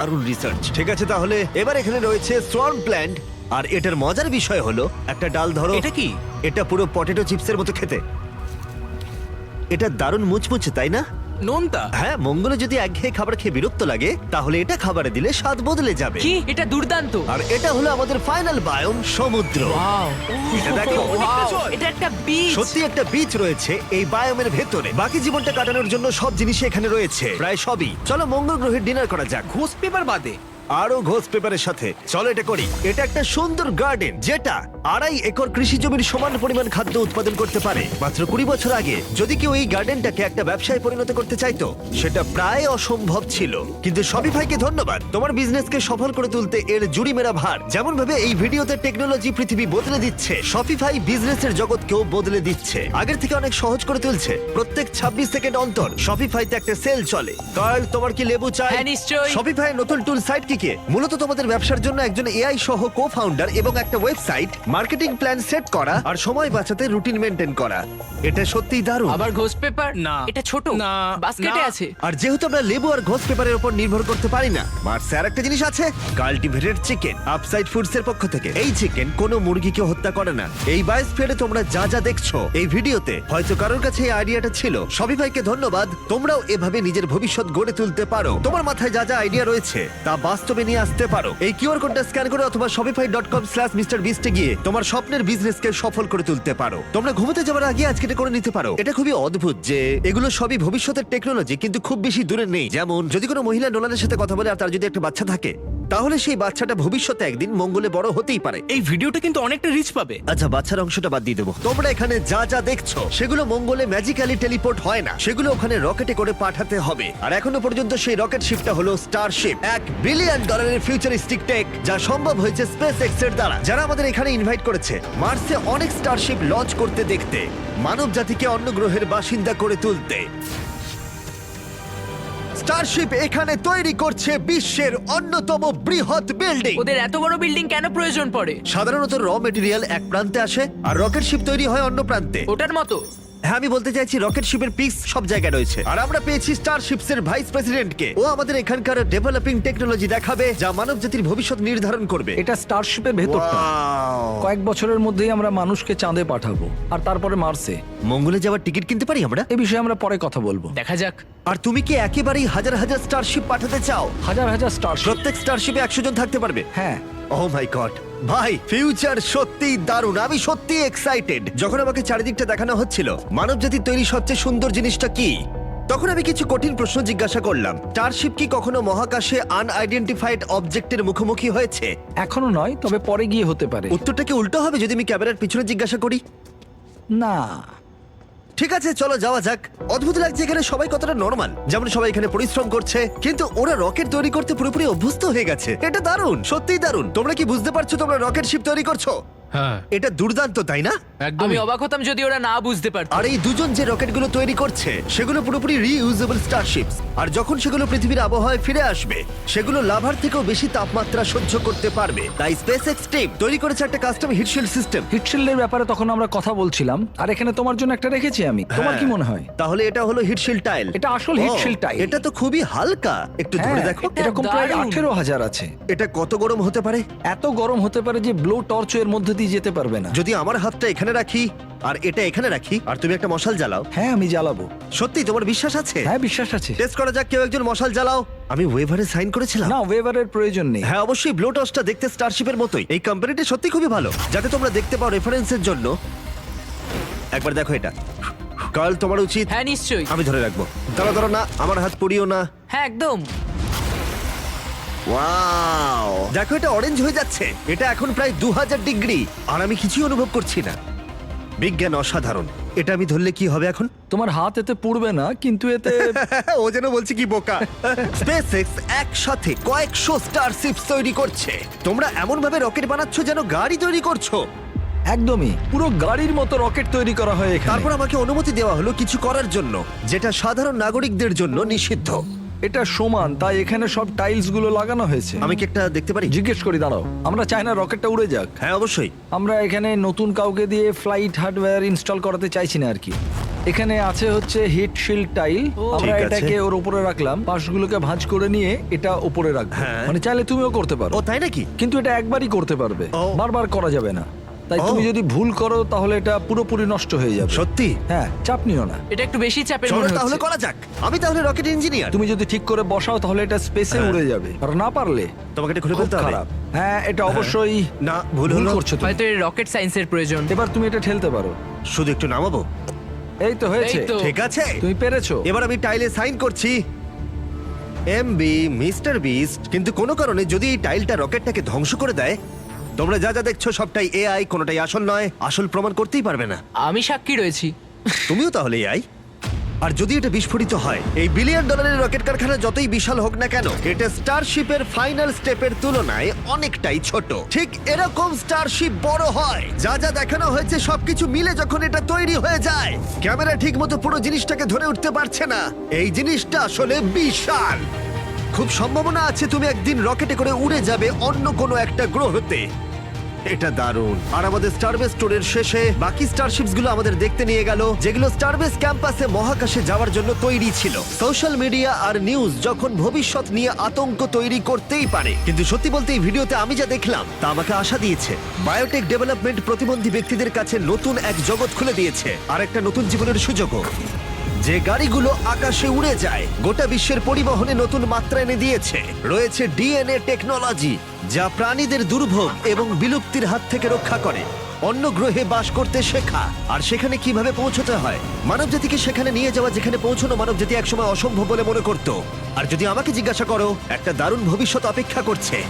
দারুণ রিসার্চ। ঠিক আছে, তাহলে এবার এখানে রয়েছে সোয়ার্ম প্ল্যান্ট, আর এটার মজার বিষয় হলো একটা ডাল ধরো। এটা কি? এটা পুরো পটেটো চিপসের মতো খেতে। এটা দারুণ মুচমুচে, তাই না? নোনতা। হ্যাঁ, মঙ্গলে যদি একঘেয়ে খাবার খেয়ে বিরক্ত লাগে তাহলে এটা খাবারে দিলে স্বাদ বদলে যাবে। কি এটা দুর্দান্ত। আর এটা হলো আমাদের ফাইনাল বায়োম, সমুদ্র। এটা দেখো, Wow, এটা একটা বিচ। সত্যি একটা বিচ রয়েছে এই বায়োমের ভেতরে। বাকি জীবনটা কাটানোর জন্য সব জিনিসই এখানে রয়েছে, প্রায় সবই। চলো মঙ্গল গ্রহের ডিনার করা যাক। ঘোষ পেপার বাদে আরো ঘোষ পেপারের সাথে চলো এটা করি। এটা একটা সুন্দর গার্ডেন যেটা 2.5 একর কৃষি জমির সমান পরিমাণ খাদ্য উৎপাদন করতে পারে। মাত্র 20 বছর আগে যদি কেউ এই গার্ডেনটাকে একটা ব্যবসায় পরিণত করতে চাইতো সেটা প্রায় অসম্ভব ছিল। কিন্তু শপিফাইকে ধন্যবাদ, তোমার বিজনেসকে সফল করে তুলতে এর জুড়ি মেরা ভার। যেমন ভাবে এই ভিডিওতে টেকনোলজি পৃথিবী বদলে দিচ্ছে, শপিফাই বিজনেসের জগৎকেও বদলে দিচ্ছে। আগের থেকে অনেক সহজ করে তুলছে। প্রত্যেক 26 সেকেন্ড অন্তর শপিফাইতে একটা সেল চলে। কার্ল, তোমার কি লেবু চাই? হ্যাঁ, নিশ্চয়ই। শপিফাই নতুন টুল সাইট কি মূলত তোমাদের ব্যবসার জন্য একজন এআই সহ কো-ফাউন্ডার এবং একটা ওয়েবসাইট, মার্কেটিং প্ল্যান সেট করা আর সময় বাঁচাতে রুটিন মেনটেন করা। এটা সত্যিই দারুণ। আবার ঘোষ পেপার? না। এটা ছোট। না। বাস্কেটে না। আছে। আর যেহেতু আমরা লেবু আর ঘোষ পেপারের উপর নির্ভর করতে পারি না, মার্সে আর একটা জিনিস আছে, কাল্টিভেটেড চিকেন। আপসাইড ফুডস এর পক্ষ থেকে এই চিকেন কোনো মুরগিকে হত্যা করে না। এই বায়োস্ফিয়ারে তোমরা যা যা দেখছো এই ভিডিওতে, হয়তো কারোর কাছে এই আইডিয়াটা ছিল। শপিফাইকে ধন্যবাদ, তোমরাও এভাবে নিজের ভবিষ্যৎ গড়ে তুলতে পারো। তোমার মাথায় যা যা আইডিয়া রয়েছে তা বাস্তবে নিয়ে আসতে পারো। এই কিউআর কোডটা স্ক্যান করে অথবা shopify.com/mrbeast এ গিয়ে তোমার স্বপ্নের বিজনেসকে সফল করে তুলতে পারো। তোমরা ঘুমোতে যাওয়ার আগে আজকে এটা করে নিতে পারো। এটা খুবই অদ্ভুত যে এগুলো সবই ভবিষ্যতের টেকনোলজি, কিন্তু খুব বেশি দূরে নেই। যেমন যদি কোনো মহিলা নোলানের সাথে কথা বলে আর তার যদি একটা বাচ্চা থাকে, তাহলে সেই বাচ্চাটা ভবিষ্যতে একদিন মঙ্গলে বড় হতেই পারে। এই ভিডিওটা কিন্তু অনেকটা রিচ পাবে। আচ্ছা, বাচ্চার অংশটা বাদ দিয়ে দেবো। তোমরা এখানে যা যা দেখছো সেগুলো মঙ্গলে ম্যাজিক্যালি টেলিপোর্ট হয় না, সেগুলো ওখানে রকেটে করে পাঠাতে হবে। আর এখনো পর্যন্ত সেই রকেট শিপটা হলো স্টারশিপ, $1 বিলিয়ন ফিউচারিস্টিক টেক, যা সম্ভব হয়েছে স্পেসএক্স এর দ্বারা, যারা আমাদের এখানে ইনভাইট করেছে মার্সে অনেক স্টারশিপ লঞ্চ করতে দেখতে, মানব জাতিকে অন্য গ্রহের বাসিন্দা করে তুলতে। স্টারশিপ এখানে তৈরি করছে বিশ্বের অন্যতম বৃহৎ বিল্ডিং। ওদের এত বড় বিল্ডিং কেন প্রয়োজন পড়ে? সাধারণত র মেটেরিয়াল এক প্রান্তে আসে আর রকেট শিপ তৈরি হয় অন্য প্রান্তে। ওটার মতো? হ্যাঁ, আমি বলতে চাইছি রকেট শিপের পিক্স সব জায়গায় রয়েছে। আর আমরা পেয়েছি স্টারশিপস এর ভাইস প্রেসিডেন্টকে। ও আমাদের এখানকার ডেভেলপিং টেকনোলজি দেখাবে যা মানব জাতির ভবিষ্যৎ নির্ধারণ করবে। এটা স্টারশিপের ভেতরটা। Wow! কয়েক বছরের মধ্যেই আমরা মানুষকে চাঁদে পাঠাবো আর তারপরে মার্সে। মঙ্গলে যাওয়ার টিকিট কিনতে পারি আমরা? এ বিষয়ে আমরা পরে কথা বলবো। দেখা যাক। আর তুমি কি একেবারেই হাজার হাজার স্টারশিপ পাঠাতে চাও? হাজার হাজার স্টারশিপ। প্রত্যেক স্টারশিপে 100 জন থাকতে পারবে? হ্যাঁ। ও মাই গড ভাই, ফিউচার সত্যিই দারুণ। আমি সত্যিই এক্সাইটেড। যখন আমাকে চারিদিকটা দেখানো হচ্ছিল মানবজাতির তৈরি সবচেয়ে সুন্দর জিনিসটা কি, তখন আমি কিছু কঠিন প্রশ্ন জিজ্ঞাসা করলাম। স্টারশিপ কি কখনো মহাকাশে আনআইডেন্টিফাইড অবজেক্টের মুখোমুখি হয়েছে? এখনো নয়, তবে পরে গিয়ে হতে পারে। উত্তরটা কি উল্টো হবে যদি আমি ক্যামেরার পিছনে জিজ্ঞাসা করি? না। ঠিক আছে, চলো যাওয়া যাক। অদ্ভুত লাগছে এখানে সবাই কতটা নরমাল, যেমন সবাই এখানে পরিশ্রম করছে, কিন্তু ওরা রকেট তৈরি করতে পুরোপুরি অভ্যস্ত হয়ে গেছে। এটা দারুণ, সত্যিই দারুণ। তোমরা কি বুঝতে পারছো তোমরা রকেট শিপ তৈরি করছো? হ্যাঁ, এটা দুর্দান্ত, তাই না? আমি অবাক হতাম যদি ওরা না বুঝতে পারতো। আর এই দুজন যে রকেটগুলো তৈরি করছে সেগুলো পুরোপুরি রিইউজেবল স্টারশিপস। আর যখন সেগুলো পৃথিবীর আবহাওয়ায় ফিরে আসবে সেগুলো লাভার থেকেও বেশি তাপমাত্রা সহ্য করতে পারবে। তাই স্পেসএক্স টিম তৈরি করেছে একটা কাস্টম হিটশিল্ড সিস্টেম। হিটশিল্ডের ব্যাপারে তখন আমরা কথা বলছিলাম, আর এখানে তোমার জন্য একটা রেখেছি আমি। তোমার কি মনে হয়? তাহলে এটা হলো হিটশিল্ড টাইল। এটা আসল হিটশিল্ড টাইল। এটা তো খুবই হালকা, একটু ধরে দেখো। এরকম প্রায় দারুণ। 18,000 আছে। এটা কত গরম হতে পারে? এত গরম হতে পারে যে ব্লো টর্চ এর মধ্যে দিয়ে যেতে পারবে না। যদি আমার হাতটা এখানে রাখি আর এটা এখানে রাখি আর তুমি একটা মশাল জ্বালাও, হ্যাঁ, আমি জ্বালাবো। সত্যি তোমার বিশ্বাস আছে? হ্যাঁ, বিশ্বাস আছে। টেস্ট করা যাক, কেউ একজন মশাল জ্বালাও। আমি ওয়েভারে সাইন করেছিলাম। না, ওয়েভারের প্রয়োজন নেই। হ্যাঁ, অবশ্যই ব্লো টর্চটা দেখতে স্টারশিপের মতোই। এই কোম্পানিটা সত্যি খুবই ভালো, যাতে তোমরা দেখতে পাও রেফারেন্সের জন্য। একবার দেখো এটা। কাল তোমার উচিত। হ্যাঁ, নিশ্চয়ই। আমি ধরে রাখবো। দাঁড়া দাঁড়া, না আমার হাত পুড়িও না। হ্যাঁ, একদম। ওয়াও, দেখো এটা অরেঞ্জ হয়ে যাচ্ছে। এটা এখন প্রায় 2000 ডিগ্রি আর আমি কিছুই অনুভব করছি না। বিজ্ঞান অসাধারণ। এটা আমি ধরলে কি হবে এখন? তোমার হাত এতে পুড়বে না, কিন্তু এতে ও যেন বলছি কি বোকা। স্পেসএক্স একসাথে কয়েকশো স্টারশিপস তৈরি করছে। তোমরা এমন ভাবে রকেট বানাচ্ছ যেন গাড়ি তৈরি করছো। একদমই পুরো গাড়ির মতো রকেট তৈরি করা হয় এখানে। তারপর আমাকে অনুমতি দেওয়া হলো কিছু করার জন্য যেটা সাধারণ নাগরিকদের জন্য নিষিদ্ধ। এটা সমান, তাই এখানে সব টাইলস গুলো লাগানো হয়েছে। আমি কি একটা দেখতে পারি? জিজ্ঞেস করি, দাঁড়াও। আমরা চাই না রকেটটা উড়ে যাক। হ্যাঁ, অবশ্যই। আমরা এখানে নতুন কাউকে দিয়ে ফ্লাইট হার্ডওয়্যার ইনস্টল করাতে চাইছি না আর কি। এখানে আছে হচ্ছে হিট শিল্ড টাইল, আমরা ঠিক আছে। এটাকে ওর উপরে রাখলাম, পাশগুলোকে ভাঁজ করে নিয়ে এটা উপরে রাখবো। হ্যাঁ। মানে চাইলে তুমিও করতে পারো, ও তাই নাকি? কিন্তু এটা একবারই করতে পারবে, ও। বারবার করা যাবে না। তাই ও। তুমি যদি ভুল করো তাহলে এটা পুরোপুরি নষ্ট হয়ে যাবে। সত্যি? হ্যাঁ, চাপ নিও না। এটা একটু বেশি চাপের চলো মনে তাহলে হচ্ছে। করা যাক। আমি তাহলে রকেট ইঞ্জিনিয়ার। তুমি যদি ঠিক করে বসাও তাহলে এটা স্পেসে হ্যাঁ। উড়ে যাবে, আর না পারলে তোমাকে এটা খুলে খুব ফেলতে হবে। খারাপ। হ্যাঁ, এটা অবশ্যই না, ভুল ভুল হলো। করছো তুমি। হয়তো এর রকেট সায়েন্সের প্রয়োজন। এবার তুমি এটা ঠেলতে পারো। শুধু একটু নামাবো। এই তো হয়েছে, এই তো। ঠিক আছে, তুমি পেরেছো। এবার আমি টাইলে সাইন করছি এমবি মিস্টার বিস্ট। কিন্তু কোনো কারণে যদি এই টাইলটা রকেটটাকে ধ্বংস করে দেয়, তোমরা যা যা দেখছো সবটাই এআই, কোনোটাই আসল নয়। আসল প্রমাণ করতেই পারবে না। আমি সাক্ষী রয়েছি। তুমিও তাহলে এআই। আর যদি এটা বিস্ফোরিত হয়, এই $1 বিলিয়ন রকেট কারখানা যতই বিশাল হোক না কেন, এটা স্টারশিপের ফাইনাল স্টেপের তুলনায় অনেকটাই ছোট। ঠিক এরকম স্টারশিপ বড় হয়। যা যা দেখানো হয়েছে সবকিছু মিলে যখন এটা তৈরি হয়ে যায়, ক্যামেরা ঠিকমতো পুরো জিনিসটাকে ধরে উঠতে পারছে না। এই জিনিসটা আসলে বিশাল। খুব সম্ভাবনা আছে তুমি একদিন রকেটে করে উড়ে যাবে অন্য কোনো একটা গ্রহতে। এটা দারুণ। আর আমাদের স্টারবেস ট্যুরের শেষে বাকি স্টারশিপস গুলো আমাদের দেখতে নিয়ে গেল, যেগুলো স্টারবেস ক্যাম্পাসে মহাকাশে যাওয়ার জন্য তৈরি ছিল। সোশ্যাল মিডিয়া আর নিউজ যখন ভবিষ্যৎ নিয়ে আতঙ্ক তৈরি করতেই পারে, কিন্তু সত্যি বলতে এই ভিডিওতে আমি যা দেখলাম তা আমাকে আশা দিয়েছে। বায়োটেক ডেভেলপমেন্ট প্রতিবন্ধী ব্যক্তিদের কাছে নতুন এক জগৎ খুলে দিয়েছে, আর একটা নতুন জীবনের সুযোগও। যে গাড়িগুলো আকাশে উড়ে যায়, গোটা বিশ্বের পরিবহনে নতুন মাত্রা এনে দিয়েছে। রয়েছে ডিএনএ টেকনোলজি, যা প্রাণীদের দুর্ভোগ এবং বিলুপ্তির হাত থেকে রক্ষা করে। অন্য গ্রহে বাস করতে শেখা, আর সেখানে কিভাবে পৌঁছতে হয়। মানবজাতিকে সেখানে নিয়ে যাওয়া যেখানে পৌঁছানো মানবজাতি একসময় অসম্ভব বলে মনে করত। আর যদি আমাকে জিজ্ঞাসা করো, একটা দারুণ ভবিষ্যৎ অপেক্ষা করছে।